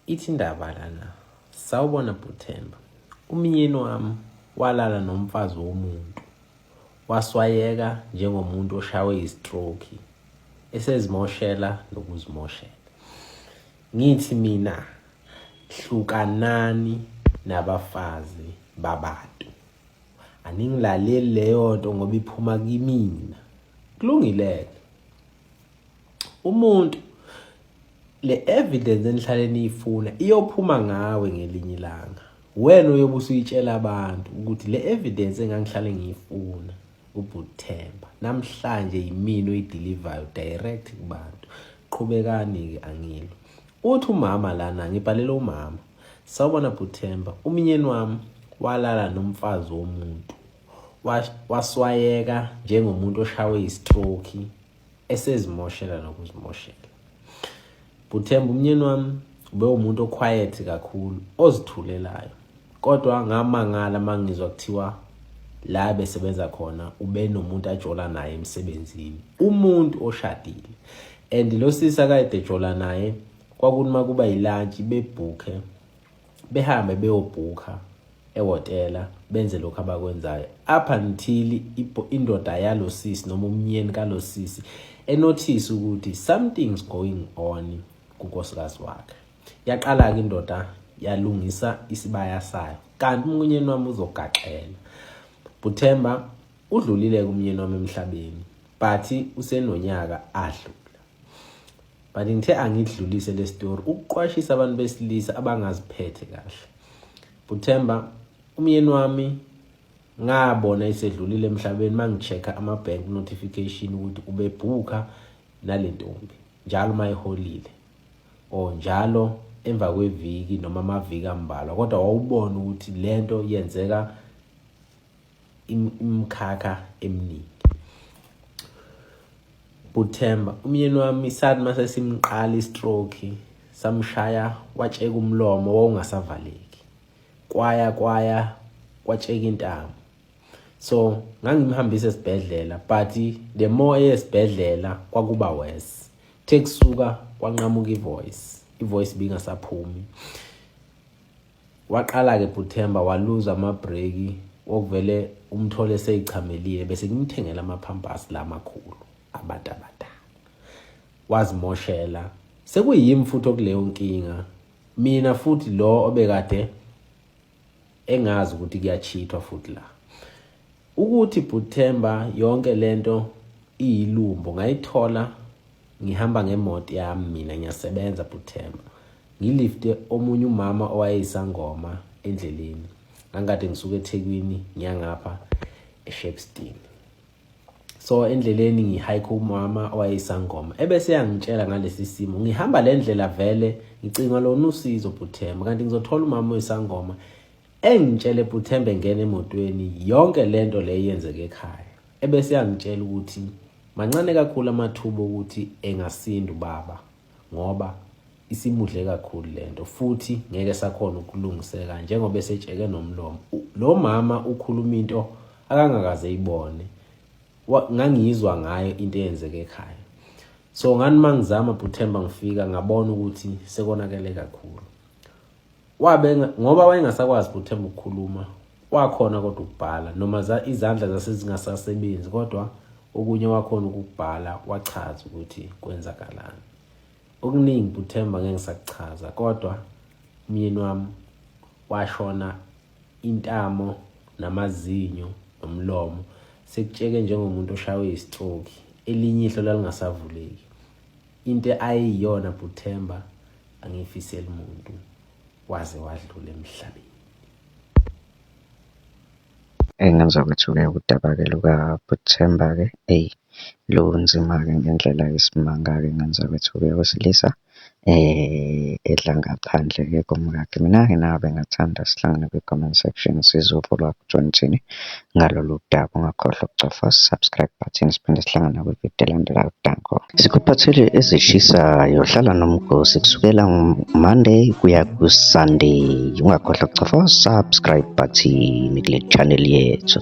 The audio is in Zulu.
Ithi indaba lana, sawubona Buthemba. Umyeni wami walala nomfazi womuntu. Waswayeka njengomuntu oshawe istroke, esezimoshela nokuzimoshela. Ngithi mina, hlukanani nabafazi babantu. Aningilaleli leyo nto ngoba iphuma kimina. Kulungileke. Umuntu le evidence enihlale niyifuna iyophuma ngawe ngelinye ilanga. Wena uyobe usuyitshela abantu ukuthi le evidence engangihlale ngiyifuna uButhemba namhlanje yimina oyidelivayo direct kubantu. Qhubekani ke angilo. Uthi umama lana ngibhalela umama. Sawubona Buthemba, umyeni wami walala nomfazi womuntu. Waswayeka njengomuntu oshawe istroke, esezimoshela nokuzimoshela. Buthemba, umyeni wami ube umuntu oquiet kakhulu, ozithulelayo. Kodwa ngamangala mangizwa kuthiwa la besebenza khona ube nomuntu ajola naye emsebenzini. Umuntu oshadile. And lo sisa kade ejola naye kwakuthi makuba yilunch bebhuke, behambe beyobhuka ehotela, benze lokho abakwenzayo. Up until indoda yalo sisi noma umyeni kalo sisi enotice ukuthi something's going on kunkosikazi wakhe. Yaqala ke indoda yalungisa isibaya sayo. Kanti umyeni wami uzogaxela. Buthemba udlulile kumyeni wami emhlabeni, but usenonyaka adlula. But ngithe angidlulise le story ukuqwashisa abantu besilisa abangaziphethe kahle. Buthemba, umyeni wami ngabona isedlulile emhlabeni mangichecka ama bank notification ukuthi ubebhuka nalentombi njalo mayiholile o njalo emva kweviki noma amaviki ambalwa, kodwa wawubona ukuthi lento yenzeka imkhakha eminingi. Buthemba, umyeni wami sathi mase simqala istroke, samshaya watsheka umlomo wawungasavaleki. Kwatsheka intamo. So ngangimhambisa esibhedlela, but the more esibhedlela kwakuba worse. Tekusuka kwanqamuka ivoice bingasaphumi. Waqala ke Buthemba waluza amabreak okuvele umthole seyichamelile bese ngimthengela amapampers lamakhulu abantu abadala. Wazimoshela. Sekuyimi futhi okuleyo nkinga. Mina futhi lo obekade engazi ukuthi kuyachithwa futhi la. Ukuthi Buthemba yonke lento iyilumbo ngayithola ngihamba ngemoto yami, mina ngiyasebenza Buthemba. Ngilifte omunye umama owayesangoma endleleni. Ngangade ngisuka eThekwini ngiyangapha eShepstone. So endleleni ngihike umama owayesangoma. Ebese yangitshela ngalesi simo. Ngihamba le ndlela vele ngicinga lona usizo Buthemba, kanti ngizothola umama oyisangoma engitshele Buthemba ngene emotweni yonke lento le yenzeke ekhaya. Ebese yangitshela ukuthi mancane kakhulu amathuba ukuthi engasinda ubaba ngoba isimudle kakhulu lento futhi ngeke sakhona ukulungiseka njengoba esetsheke nomlomo. Lo mama ukhuluma into akangakaze ibone. Ngangizwa ngayo into eyenzeke ekhaya. So ngani mangizama Buthemba ngifika ngabona ukuthi sekonakele kakhulu. Ngoba wayengasakwazi Buthemba ukukhuluma, wakhona kodwa ukubhala noma izandla zasezingasasebenzi, kodwa okunye wakhona ukubhala wachaza ukuthi kwenzakalani. Okuningi Buthemba ngeke ngisakuchaza, kodwa umyeni wami washona intamo namazinyo nomlomo sekutsheke njengomuntu oshawe istroke, elinye ihlo lalingasavuleki. Into ayiyona Buthemba angifisela umuntu waze wadlula emhlabeni. Engenza kwethu-ke udaba-ke lukaButhemba-ke lunzima-ke ngendlela yesimanga-ke ngenza kwethu-ke wesilisa edla ngaphandle-ke komkakhe. Mina-ke nawe bengathanda sihlangane kwi-comment section sizwe uvo lwakho uthini ngalolu daba. Ungakhohlwa ukucofa subscribe button siphinde sihlangane kwividiyo elandelayo. Danko. Sikuphathele ezishisayo, hlala nomgosi kusukela Monday kuya ku-Sunday. Ungakhohlwa ukucofa subscribe button kule channel yethu.